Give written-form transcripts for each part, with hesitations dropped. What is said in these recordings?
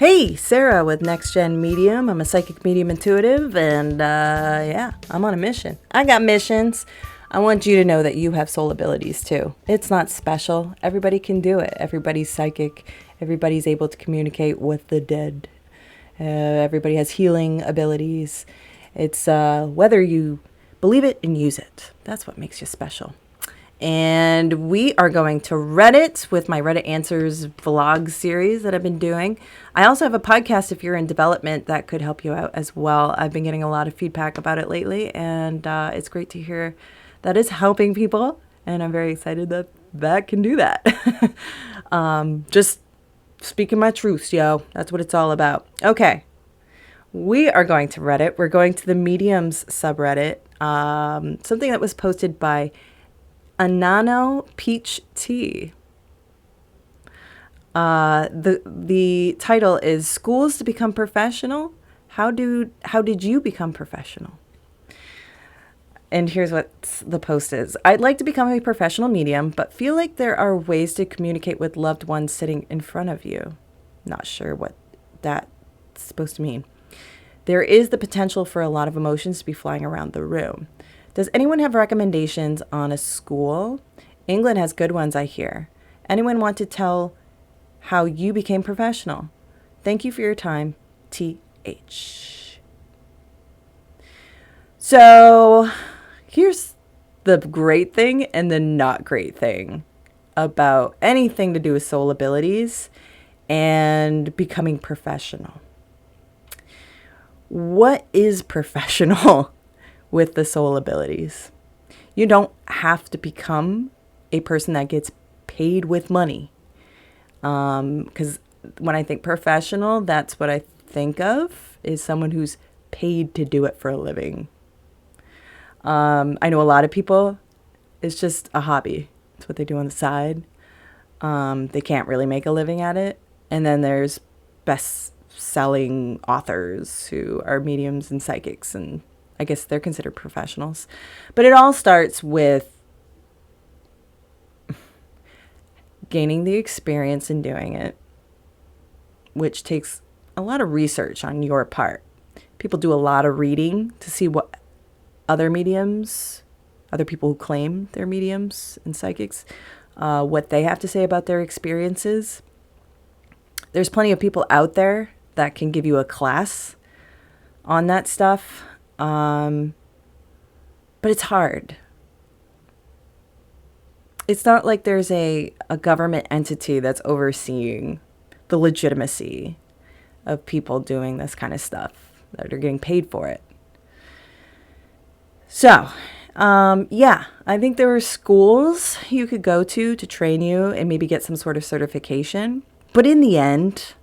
Hey, Sarah with NextGEN Medium. I'm a psychic medium intuitive, and yeah, I'm on a mission. I got missions. I want you to know that you have soul abilities too. It's not special. Everybody can do it. Everybody's psychic. Everybody's able to communicate with the dead. Everybody has healing abilities. It's whether you believe it and use it. That's what makes you special. And we are going to Reddit with my Reddit Answers vlog series that I've been doing. I also have a podcast if you're in development that could help you out as well. I've been getting a lot of feedback about it lately, and it's great to hear that it's helping people. And I'm very excited that that can do that. Just speaking my truths, yo. That's what it's all about. Okay. We are going to Reddit. We're going to the Mediums subreddit. Something that was posted by AnnanoPeachtea. The title is Schools to Become Professional. How did you become professional? And here's what the post is. I'd like to become a professional medium, but feel like there are ways to communicate with loved ones sitting in front of you. Not sure what that's supposed to mean. There is the potential for a lot of emotions to be flying around the room. Does anyone have recommendations on a school? England has good ones, I hear. Anyone want to tell how you became professional? Thank you for your time, TH. So here's the great thing and the not great thing about anything to do with soul abilities and becoming professional. What is professional with the soul abilities? You don't have to become a person that gets paid with money. Because when I think professional, that's what I think of, is someone who's paid to do it for a living. I know a lot of people, it's just a hobby. It's what they do on the side. They can't really make a living at it. And then there's best-selling authors who are mediums and psychics, and I guess they're considered professionals. But it all starts with gaining the experience in doing it, which takes a lot of research on your part. People do a lot of reading to see what other mediums, other people who claim they're mediums and psychics, what they have to say about their experiences. There's plenty of people out there that can give you a class on that stuff. But it's hard. It's not like there's a government entity that's overseeing the legitimacy of people doing this kind of stuff, that are getting paid for it. So, yeah, I think there are schools you could go to train you and maybe get some sort of certification. But in the end,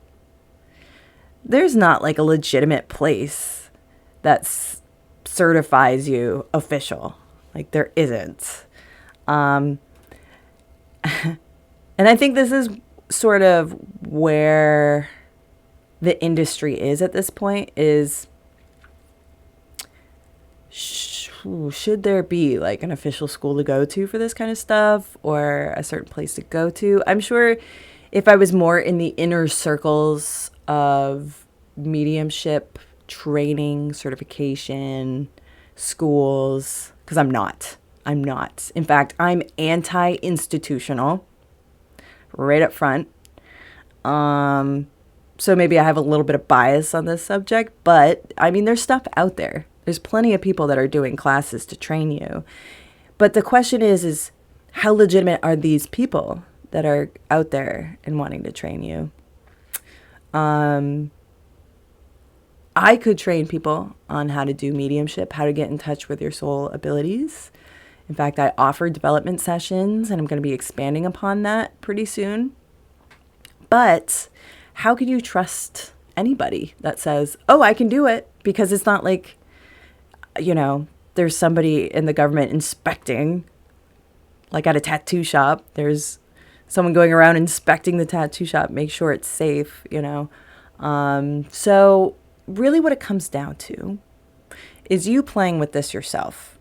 there's not like a legitimate place that certifies you official. Like, there isn't. And I think this is sort of where the industry is at this point, is should there be like an official school to go to for this kind of stuff, or a certain place to go to? I'm sure if I was more in the inner circles of mediumship training, certification, schools, because I'm not. In fact, I'm anti-institutional right up front. So maybe I have a little bit of bias on this subject, but I mean, there's stuff out there. There's plenty of people that are doing classes to train you. But the question is how legitimate are these people that are out there and wanting to train you? I could train people on how to do mediumship, how to get in touch with your soul abilities. In fact, I offer development sessions, and I'm going to be expanding upon that pretty soon. But how can you trust anybody that says, oh, I can do it? Because it's not like, you know, there's somebody in the government inspecting, like at a tattoo shop. There's someone going around inspecting the tattoo shop, make sure it's safe, you know. So really what it comes down to is you playing with this yourself.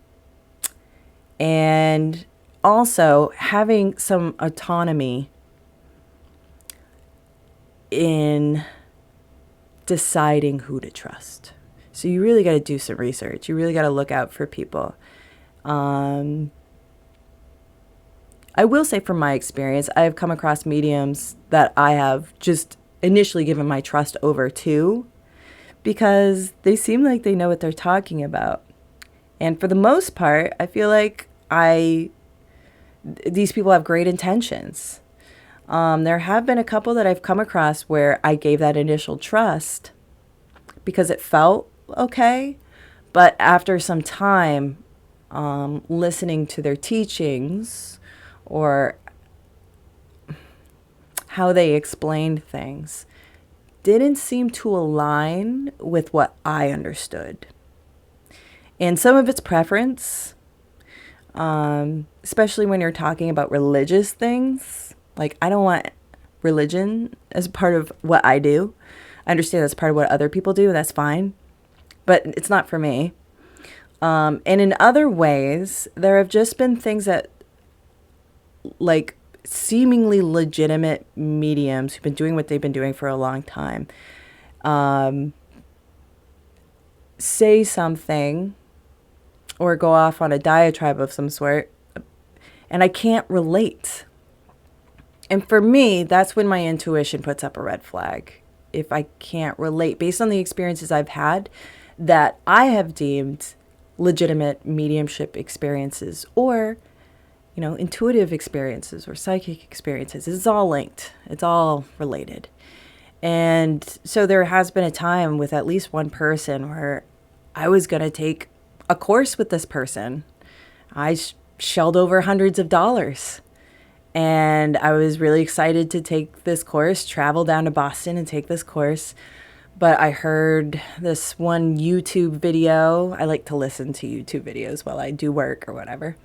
And also having some autonomy in deciding who to trust. So you really got to do some research. You really got to look out for people. I will say from my experience, I have come across mediums that I have just initially given my trust over to because they seem like they know what they're talking about. And for the most part, I feel like these people have great intentions. There have been a couple that I've come across where I gave that initial trust because it felt okay. But after some time, listening to their teachings or how they explained things didn't seem to align with what I understood. And some of it's preference, especially when you're talking about religious things. Like, I don't want religion as part of what I do. I understand that's part of what other people do. That's fine. But it's not for me. And in other ways, there have just been things that, like, seemingly legitimate mediums who've been doing what they've been doing for a long time, say something or go off on a diatribe of some sort, and I can't relate. And for me, that's when my intuition puts up a red flag. If I can't relate based on the experiences I've had that I have deemed legitimate mediumship experiences or, you know, intuitive experiences or psychic experiences. It's all linked. It's all related. And so there has been a time with at least one person where I was going to take a course with this person. I shelled over hundreds of dollars. And I was really excited to take this course, travel down to Boston and take this course. But I heard this one YouTube video. I like to listen to YouTube videos while I do work or whatever.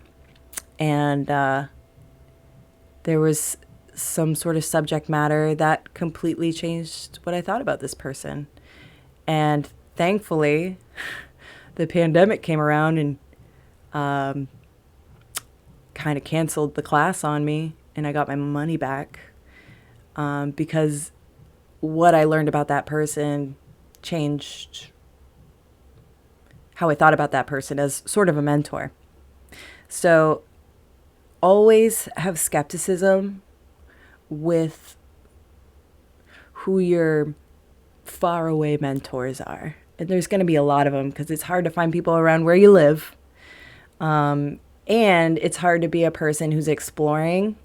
And there was some sort of subject matter that completely changed what I thought about this person. And thankfully, the pandemic came around and kind of canceled the class on me. And I got my money back because what I learned about that person changed how I thought about that person as sort of a mentor. So always have skepticism with who your faraway mentors are. And there's going to be a lot of them because it's hard to find people around where you live. And it's hard to be a person who's exploring,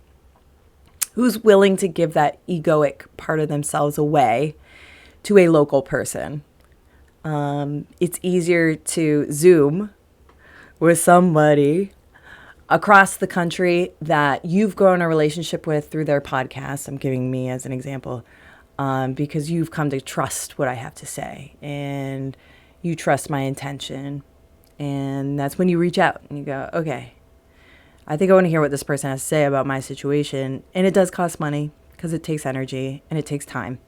who's willing to give that egoic part of themselves away to a local person. It's easier to Zoom with somebody across the country that you've grown a relationship with through their podcast. I'm giving me as an example, because you've come to trust what I have to say and you trust my intention. And that's when you reach out and you go, okay, I think I want to hear what this person has to say about my situation. And it does cost money because it takes energy and it takes time.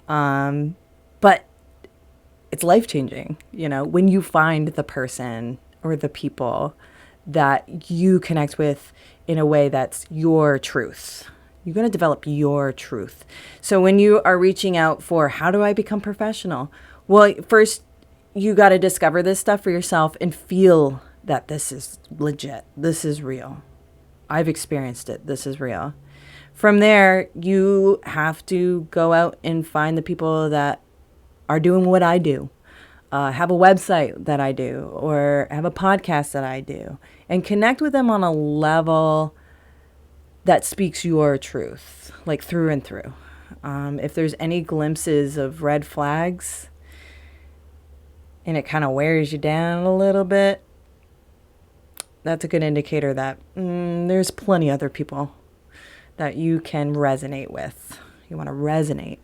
But it's life-changing, you know, when you find the person or the people that you connect with in a way that's your truth. You're going to develop your truth. So when you are reaching out for how do I become professional? Well, first, you got to discover this stuff for yourself and feel that this is legit. This is real. I've experienced it. This is real. From there, you have to go out and find the people that are doing what I do, have a website that I do, or have a podcast that I do, and connect with them on a level that speaks your truth, like through and through. If there's any glimpses of red flags and it kind of wears you down a little bit, that's a good indicator that there's plenty other people that you can resonate with. You want to resonate.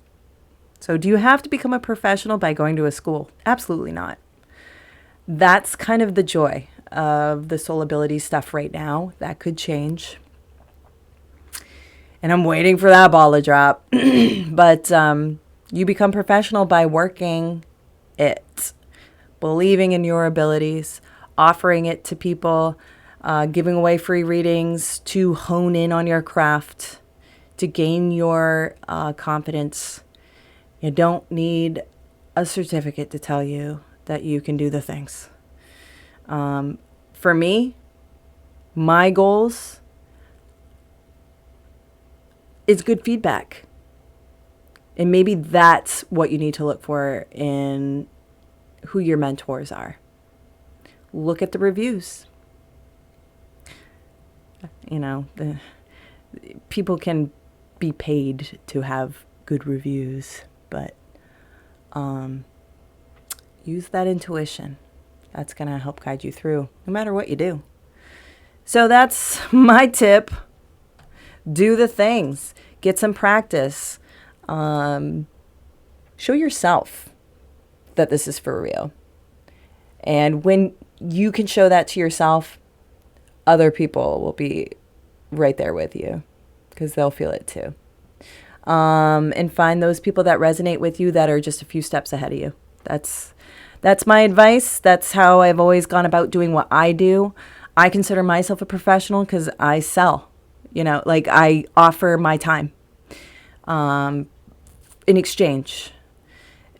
So do you have to become a professional by going to a school? Absolutely not. That's kind of the joy of the soul ability stuff right now. That could change. And I'm waiting for that ball to drop. But you become professional by working it, believing in your abilities, offering it to people, giving away free readings to hone in on your craft, to gain your confidence. You don't need a certificate to tell you that you can do the things. For me, my goals is good feedback. And maybe that's what you need to look for in who your mentors are. Look at the reviews. You know, people can be paid to have good reviews, but use that intuition. That's going to help guide you through no matter what you do. So that's my tip. Do the things. Get some practice. Show yourself that this is for real. And when you can show that to yourself, other people will be right there with you because they'll feel it too. And find those people that resonate with you that are just a few steps ahead of you. That's my advice. That's how I've always gone about doing what I do. I consider myself a professional because I sell, like I offer my time in exchange.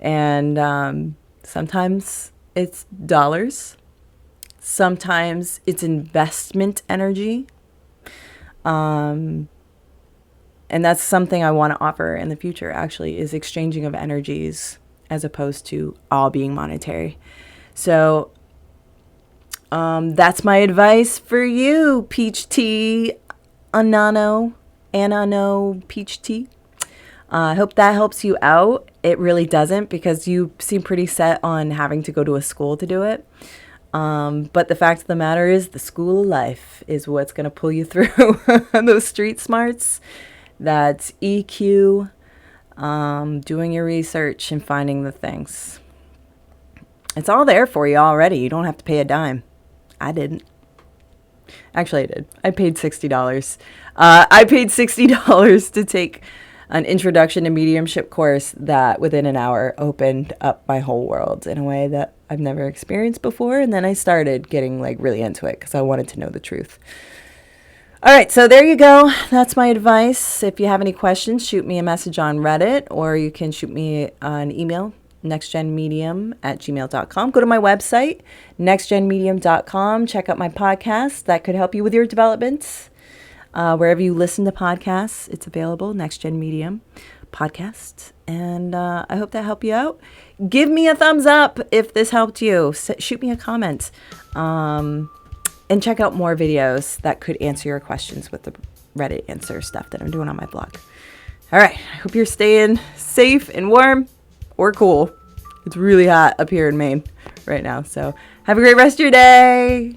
And sometimes it's dollars. Sometimes it's investment energy. And that's something I want to offer in the future, actually, is exchanging of energies as opposed to all being monetary. So that's my advice for you, peach tea, AnnanoPeachtea. I hope that helps you out. It really doesn't, because you seem pretty set on having to go to a school to do it. But the fact of the matter is the school of life is what's going to pull you through those street smarts. That's EQ, doing your research and finding the things. It's all there for you already. You don't have to pay a dime. I didn't. Actually, I did. I paid $60. I paid $60 to take an introduction to mediumship course that within an hour opened up my whole world in a way that I've never experienced before. And then I started getting really into it because I wanted to know the truth. All right, so there you go. That's my advice. If you have any questions, shoot me a message on Reddit, or you can shoot me an email, nextgenmedium@gmail.com. Go to my website, nextgenmedium.com. Check out my podcast. That could help you with your developments. Wherever you listen to podcasts, it's available, NextGen Medium podcast. And I hope that helped you out. Give me a thumbs up if this helped you. Shoot me a comment. And check out more videos that could answer your questions with the Reddit answer stuff that I'm doing on my blog. All right. I hope you're staying safe and warm or cool. It's really hot up here in Maine right now. So have a great rest of your day.